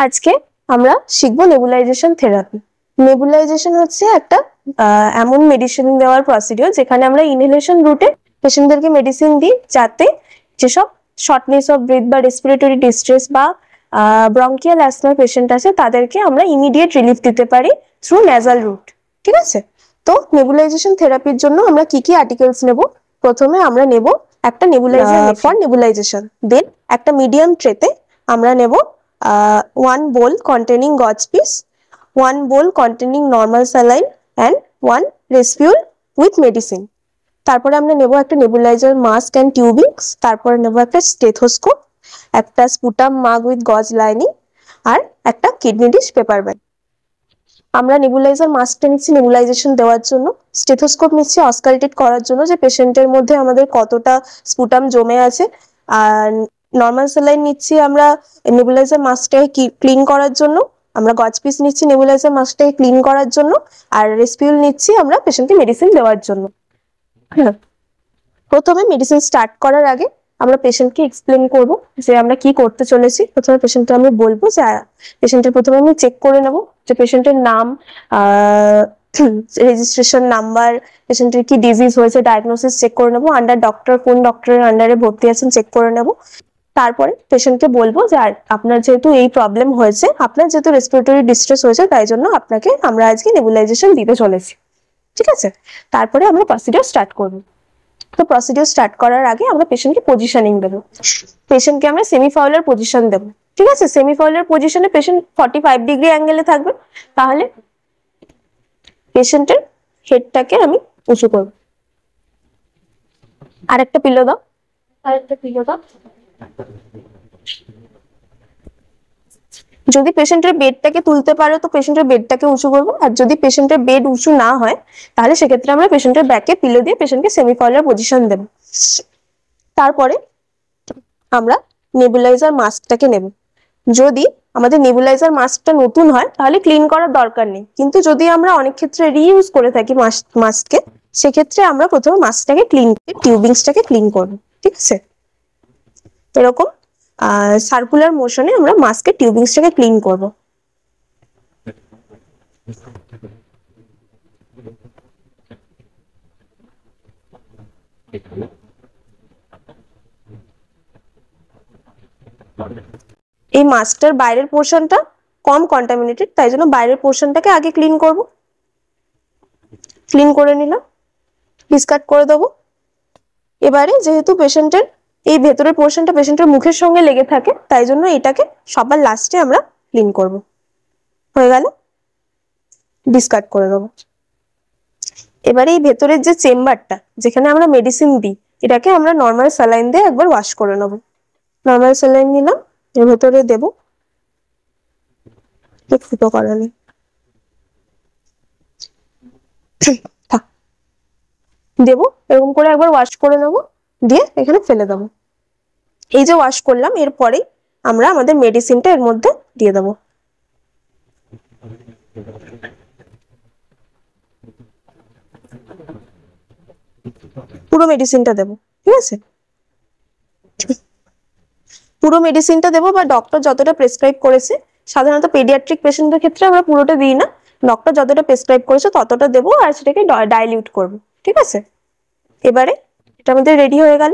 আজকে আমরা শিখবো নেবুলাইজেশন থেরাপি। নেবুলাইজেশন হচ্ছে একটা এমন মেডিসিন দেওয়ার প্রসিডিওর যেখানে আমরা ইনহেলেশন রুটে পেশেন্টদেরকে মেডিসিন দিই যাতে যেসব শর্টনেস অফ ব্রিথ বা রেসপিরেটরি ডিস্ট্রেস বা ব্রঙ্কিয়াল অ্যাজমার পেশেন্ট আছে তাদেরকে আমরা ইমিডিয়েট রিলিফ দিতে পারি থ্রু নেজাল রুট। ঠিক আছে, তো নেবুলাইজেশন থেরাপির জন্য আমরা কি কি আর্টিকেলস নেব? প্রথমে আমরা নেব একটা নেবুলাইজার ফর নেবুলাইজেশন, দেন একটা মিডিয়াম ট্রেতে আমরা নেব 1 bowl containing gauze piece, 1 bowl containing normal saline and 1 respill with medicine. তারপরে আমরা নেব একটা নেবুলাইজার মাস্ক এন্ড টিউবিংস, তারপরে নেব একটা স্টেথোস্কোপ, একটা স্পুটাম মাগ উইথ গজ লাইনিং আর একটা কিডনি ডিশ পেপার ব্যাগ। আমরা নেবুলাইজার মাস্কটা নিচ্ছি নেবুলাইজেশন দেওয়ার জন্য, স্টেথোস্কোপ নিচ্ছি অসকালটেট করার জন্য যে পেশেন্টের মধ্যে আমাদের কতটা স্পুটাম জমে আছে, আর নর্মাল স্যালাইন নিচ্ছি আমরা নেবুলাইজার মাস্কটাকে ক্লিন করার জন্য, আমরা গজ পিস নিচ্ছি নেবুলাইজার মাস্কটাকে ক্লিন করার জন্য, আর রেসপিউল নিচ্ছি আমরা পেশেন্টকে মেডিসিন দেওয়ার জন্য। প্রথমে মেডিসিন স্টার্ট করার আগে আমরা পেশেন্টকে এক্সপ্লেন করব যে আমরা কি করতে চলেছি। প্রথমে পেশেন্টকে আমি বলবো যে পেশেন্টের প্রথমে আমি চেক করে নেব যে পেশেন্টের নাম, রেজিস্ট্রেশন নাম্বার, পেশেন্টের কি ডিজিজ হয়েছে ডায়াগনোসিস চেক করে নেব, আন্ডার ডক্টর কোন ডক্টরের আন্ডারে ভর্তি আছেন চেক করে নেব। তারপরে পেশেন্টকে বলবো যে আপনার যেহেতু এই প্রবলেম হয়েছে, আপনার যেহেতু রেসপিরেটরি ডিস্ট্রেস হয়েছে, তাই জন্য আপনাকে আমরা আজকে নেবুলাইজেশন দিতে চলেছি। ঠিক আছে, তারপরে আমরা প্রসিডিওর স্টার্ট করব। তো প্রসিডিওর স্টার্ট করার আগে আমরা পেশেন্টকে পজিশনিং দেবো। পেশেন্টকে আমরা সেমিফাউলার পজিশন দেবো। ঠিক আছে, সেমিফাউলার পজিশনে পেশেন্ট 45 ডিগ্রি অ্যাঙ্গেলে থাকবে। তাহলে পেশেন্টের হেডটাকে আমি উঁচু করব। আরেকটা পিলো দাও, আরেকটা পিলো দাও। যদি পেশেন্টের বেডটাকে তুলতে পারো তো পেশেন্টের বেডটাকে উঁচু করবো, আর যদি পেশেন্টের বেড উঁচু না হয় তাহলে সেক্ষেত্রে আমরা পেশেন্টের ব্যাকে পিলো দিয়ে পেশেন্টকে সেমিফাউলার পজিশন দেব। তারপরে আমরা নেবুলাইজার মাস্কটাকে নেব। যদি আমাদের নেবুলাইজার মাস্কটা নতুন হয় তাহলে ক্লিন করার দরকার নেই, কিন্তু যদি আমরা অনেক ক্ষেত্রে রিইউজ করে থাকি মাস্ককে, সেক্ষেত্রে আমরা প্রথমে মাস্কটাকে ক্লিন করে টিউবিংসটাকে ক্লিন করব। ঠিক আছে, এরকম সার্কুলার মোশনে আমরা মাস্কের টিউবিংসটাকে ক্লিন করব। এই মাস্কটার বাইরের পোর্শনটা কম কন্টামিনেটেড, তাই জন্য বাইরের পোর্শনটাকে আগে ক্লিন করব। ক্লিন করে নিলাম, ডিসকার্ড করে দেবো। এবারে যেহেতু পেশেন্টের এই ভেতরের পোর্শনটা পেশেন্টের মুখের সঙ্গে লেগে থাকে, তাই জন্য এটাকে সবার লাস্টে আমরা ক্লিন করব। হয়ে গেল, ডিসকার্ড করে দেবো। এবারে এই ভেতরের যে চেম্বারটা যেখানে আমরা মেডিসিন দিই, এটাকে আমরা নর্মাল স্যালাইন দিয়ে একবার ওয়াশ করে নেব। নর্মাল স্যালাইন নিলাম, এর ভেতরে দেবো, ফুটো করা নেই, দেবো। এরকম করে একবার ওয়াশ করে নেব, দিয়ে এখানে ফেলে দেবো। এই যে ওয়াশ করলাম, এরপরে আমরা আমাদের মেডিসিনটা এর মধ্যে দিয়ে দেবো। পুরো মেডিসিনটা দেবো। ঠিক আছে, পুরো মেডিসিনটা দেবো বা ডক্টর যতটা প্রেসক্রাইব করেছে, সাধারণত পেডিয়াট্রিক পেশেন্টদের ক্ষেত্রে আমরা পুরোটা দিই না, ডক্টর যতটা প্রেসক্রাইব করেছে ততটা দেবো আর সেটাকে ডাইলিউট করবো। ঠিক আছে, এবারে এটা আমাদের রেডি হয়ে গেল।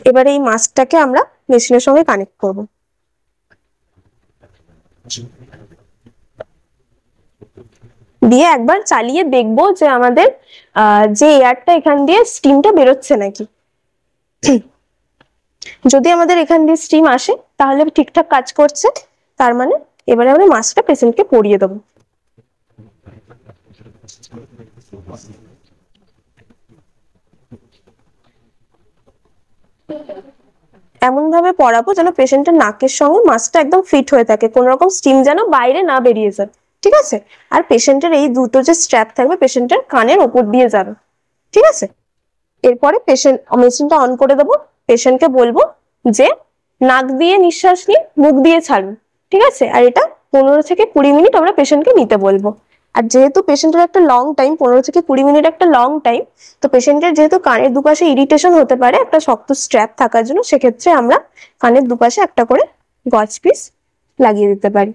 এবারে এই মাস্কটাকে আমরা মেশিনের সঙ্গে কানেক্ট করব। দিয়ে একবার চালিয়ে দেখবো যে আমাদের যে এয়ারটা এখান দিয়ে স্টিমটা বেরোচ্ছে নাকি। যদি আমাদের এখান দিয়ে স্টিম আসে তাহলে ঠিকঠাক কাজ করছে, তার মানে এবারে আমরা মাস্কটা পেশেন্টকে পরিয়ে দেবো। এমন ভাবে পরাবো যেন পেশেন্টের নাকের সঙ্গে মাস্কটা একদম ফিট হয়ে থাকে, কোন রকম স্টিম যেন বাইরে না বেরিয়ে যায়। ঠিক আছে, আর পেশেন্টের এই দুটো যে স্ট্র্যাপ থাকবে পেশেন্টের কানের ওপর দিয়ে যাবে। ঠিক আছে, এরপরে মেশিনটা অন করে দেবো। পেশেন্টকে বলবো যে নাক দিয়ে নিঃশ্বাস নিয়ে মুখ দিয়ে ছাড়ুন। ঠিক আছে, আর এটা 15 থেকে 20 মিনিট আমরা পেশেন্টকে নিতে বলবো। আর যেহেতু পেশেন্টের একটা লং টাইম, 15 থেকে 20 মিনিট একটা লং টাইম, তো পেশেন্টের যেহেতু কানের দুপাশে ইরিটেশন হতে পারে একটা শক্ত স্ট্র্যাপ থাকার জন্য, সেক্ষেত্রে আমরা কানের দুপাশে একটা করে গজ পিস লাগিয়ে দিতে পারি।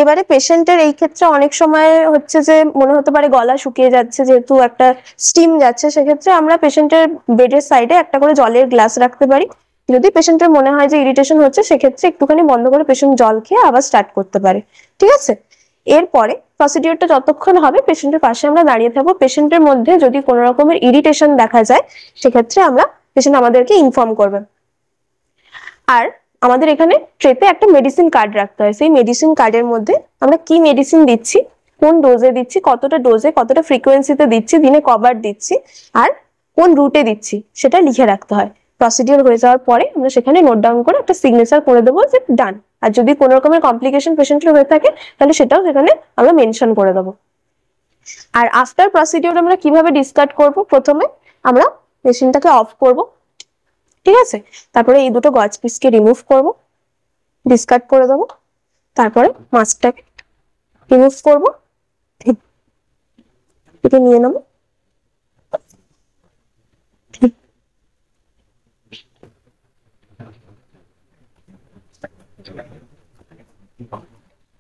এবারে পেশেন্টের এই ক্ষেত্রে অনেক সময় হচ্ছে যে মনে হতে পারে গলা শুকিয়ে যাচ্ছে, যেহেতু একটা স্টিম যাচ্ছে, সেক্ষেত্রে আমরা পেশেন্টের বেডের সাইডে একটা করে জলের গ্লাস রাখতে পারি। যদি পেশেন্টের মনে হয় যে ইরিটেশন হচ্ছে, সেক্ষেত্রে একটুখানি বন্ধ করে পেশেন্ট জল খেয়ে আবার স্টার্ট করতে পারে। ঠিক আছে, এরপরে প্রসিডিওরটা যতক্ষণ হবে পেশেন্টের পাশে আমরা দাঁড়িয়ে থাকবো। পেশেন্টের মধ্যে যদি কোনো রকমের ইরিটেশন দেখা যায়, সেক্ষেত্রে আমরা পেশেন্ট আমাদেরকে ইনফর্ম করবেন। আর আমাদের এখানে ট্রেতে একটা মেডিসিন কার্ড রাখতে হয়। সেই মেডিসিন কার্ডের মধ্যে আমরা কি মেডিসিন দিচ্ছি, কোন ডোজে দিচ্ছি, কতটা ডোজে, কতটা ফ্রিকোয়েন্সিতে দিচ্ছি, দিনে কবার দিচ্ছি, আর কোন রুটে দিচ্ছি, সেটা লিখে রাখতে হয়। প্রসিডিওর হয়ে যাওয়ার পরে আমরা সেখানে নোট ডাউন করে একটা সিগনেচার করে দেবো যে ডান। আর যদি কোনো রকমের কমপ্লিকেশন পেশেন্টের হয়ে থাকে, তাহলে সেটাও সেখানে আমরা মেনশন করে দেবো। আর আফটার প্রসিডিওর আমরা কিভাবে ডিসকার্ড করব, প্রথমে আমরা মেশিনটাকে অফ করব। ঠিক আছে, তারপরে এই দুটো গজ পিসকে রিমুভ করব, ডিসকার্ড করে দেবো। তারপরে মাস্কটাকে রিমুভ করব, এটা নিয়ে নেবো।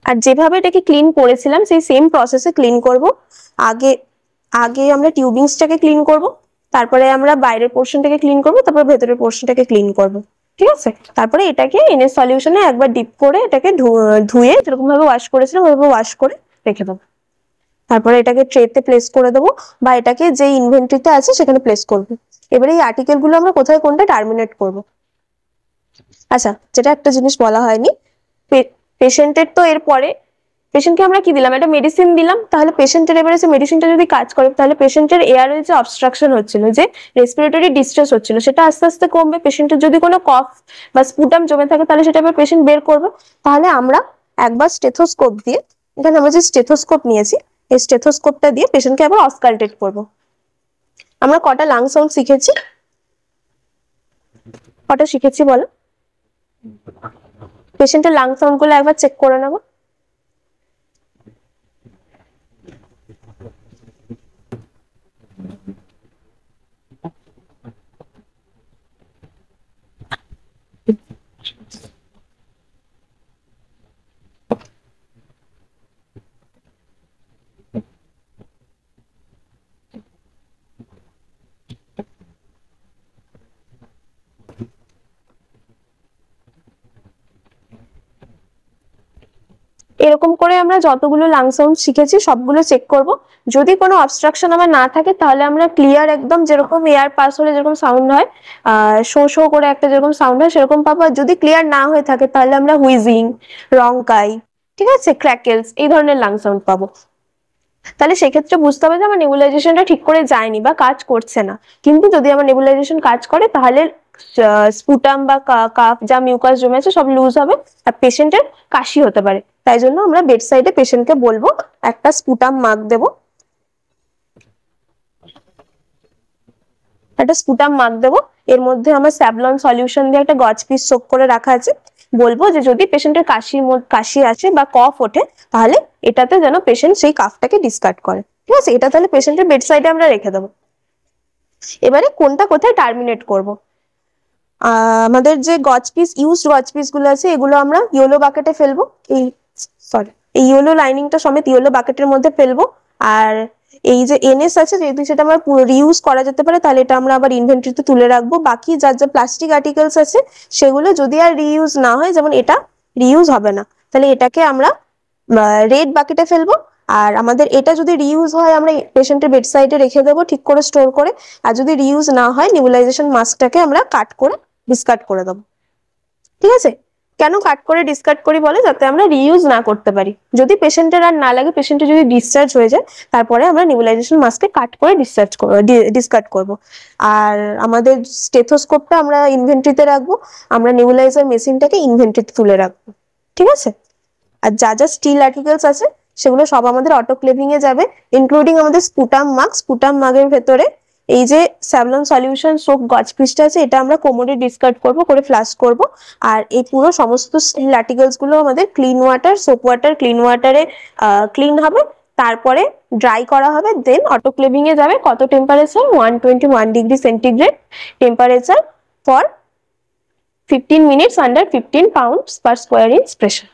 আর যেভাবে এটাকে ক্লিন করেছিলাম সেই সেম প্রসেসে ক্লিন করব। আগে আগে আমরা টিউবিংসটাকে ক্লিন করব, তারপরে আমরা বাইরের পোর্শনটাকে ক্লিন করব, তারপর ভেতরের পোর্শনটাকে ক্লিন করব। ঠিক আছে, তারপরে এটাকে এনএস সলিউশনে একবার ডিপ করে এটাকে ধুয়ে যেরকম ভাবে ওয়াশ করেছিলাম ওইভাবে ওয়াশ করে রেখে দেবো। তারপরে এটাকে ট্রেতে প্লেস করে দেবো, বা এটাকে যে ইনভেন্টরিতে আছে সেখানে প্লেস করবো। এবারে এই আর্টিকেল গুলো আমরা কোথায় কোনটা টার্মিনেট করব। আচ্ছা, যেটা একটা জিনিস বলা হয়নি, পেশেন্টের তো এরপরে পেশেন্টকে আমরা কি দিলাম, একটা মেডিসিন দিলাম, তাহলে পেশেন্টের এবারে সে মেডিসিনটা যদি কাজ করে, তাহলে পেশেন্টের এয়ারে যে অবস্ট্রাকশন হচ্ছিল, যে রেসপিরেটরি ডিস্ট্রেস হচ্ছিল, সেটা আস্তে আস্তে কমবে। পেশেন্টের যদি কোনো কফ বা স্পুটাম জমে থাকে, তাহলে সেটা এবার পেশেন্ট বের করবে। তাহলে আমরা একবার স্টেথোস্কোপ দিয়ে, এখানে আমরা যে স্টেথোস্কোপ নিয়েছি, এই স্টেথোস্কোপটা দিয়ে পেশেন্টকে আবার অসকালটেট করবো। আমরা কটা লাং সাউন্ড শিখেছি, কটা শিখেছি বলো? পেশেন্টের লাং সাউন্ড গুলো একবার চেক করে নেবো। এরকম করে আমরা যতগুলো লাং সাউন্ড শিখেছি সবগুলো চেক করব। যদি কোনো অবস্ট্রাকশন আমার না থাকে, তাহলে আমরা ক্লিয়ার একদম যেরকম এয়ার পাস হলে যেরকম সাউন্ড হয়, শো শো করে একটা যেরকম সাউন্ড হয় সেরকম পাবো। আর যদি ক্লিয়ার না হয়ে থাকে, তাহলে আমরা হুইজিং, রংকাই, ঠিক আছে, ক্র্যাকেলস, এই ধরনের লাং সাউন্ড পাবো। তাহলে সেক্ষেত্রে বুঝতে হবে যে আমার নেবুলাইজেশনটা ঠিক করে যায়নি বা কাজ করছে না। কিন্তু যদি আমার নেবুলাইজেশন কাজ করে, তাহলে স্পুটাম বা কাফ যা মিউকাস জমে আছে সব লুজ হবে, আর পেশেন্টের কাশি হতে পারে। তাই জন্য আমরা বেড সাইডে পেশেন্টকে বলবো একটা স্পুটাম মার্ক দেবো, একটা স্পুটাম মার্ক দেবো। এর মধ্যে আমার স্যাভলন সলিউশন দিয়ে একটা গজ পিস সোক করে রাখা আছে। বলবো যে যদি পেশেন্টের কাশি আসে বা কফ ওঠে, তাহলে এটাতে যেন পেশেন্ট সেই কাফটাকে ডিসকার্ড করে। ঠিক আছে, এটা তাহলে পেশেন্টের বেড সাইডে আমরা রেখে দেবো। এবারে কোনটা কোথায় টার্মিনেট করব। আমাদের যে গজ পিস, ইউজড গজ পিস গুলো আছে, এগুলো আমরা ইয়েলো বাকেটে ফেলবো। এই ইয়েলো লাইনিংটা সমেত ইয়েলো বাকেটের মধ্যে ফেলবো। আর এই যে এনএস আছে, যেহেতু সেটা আমরা রিউজ করা যেতে পারে, তাহলে এটা আমরা আবার ইনভেন্টরিতে তুলে রাখবো। বাকি যার যা প্লাস্টিক আর্টিকেলস আছে, সেগুলো যদি আর রিইউজ না হয়, যেমন এটা রিইউজ হবে না, তাহলে এটাকে আমরা রেড বাকেটে ফেলবো। আর আমাদের এটা যদি রিইউজ হয়, আমরা পেশেন্টের বেড সাইডে রেখে দেবো ঠিক করে স্টোর করে। আর যদি রিইউজ না হয়, নেবুলাইজেশন মাস্কটাকে আমরা কাট করে ডিসকার্ড করে দেবো। ঠিক আছে, কেন কাট করে ডিসকার্ড করি বলে, যাতে আমরা রিইউজ না করতে পারি। যদি পেশেন্টের আর না লাগে, পেশেন্টের যদি ডিসচার্জ হয়ে যায়, তারপরে আমরা নেবুলাইজেশন মাস্ককে কাট করে ডিসকার্ড করব। আর আমাদের স্টেথোস্কোপটা আমরা ইনভেন্টরিতে রাখবো, আমরা নেবুলাইজার মেশিনটাকে ইনভেন্টরিতে তুলে রাখবো। ঠিক আছে, আর যা যা স্টিল আর্টিকেলস আছে সেগুলো সব আমাদের অটোক্লেভিং এ যাবে, ইনক্লুডিং আমাদের স্পুটাম মাগ। স্পুটাম মাগের ভেতরে এই যে স্যাভলন সলিউশন সোপ গজ পিসটা আছে, এটা আমরা কোমরে ডিসকার্ড করব, করে ফ্লাশ করব। আর এই পুরো সমস্ত স্টিল আর্টিকেলস গুলো আমাদের clean water, soap water, clean ওয়াটারে ক্লিন হবে, তারপরে ড্রাই করা হবে, দেন অটোক্লেভিং এ যাবে। কত temperature? 121°C temperature for 15 minutes under 15 pounds per square inch pressure।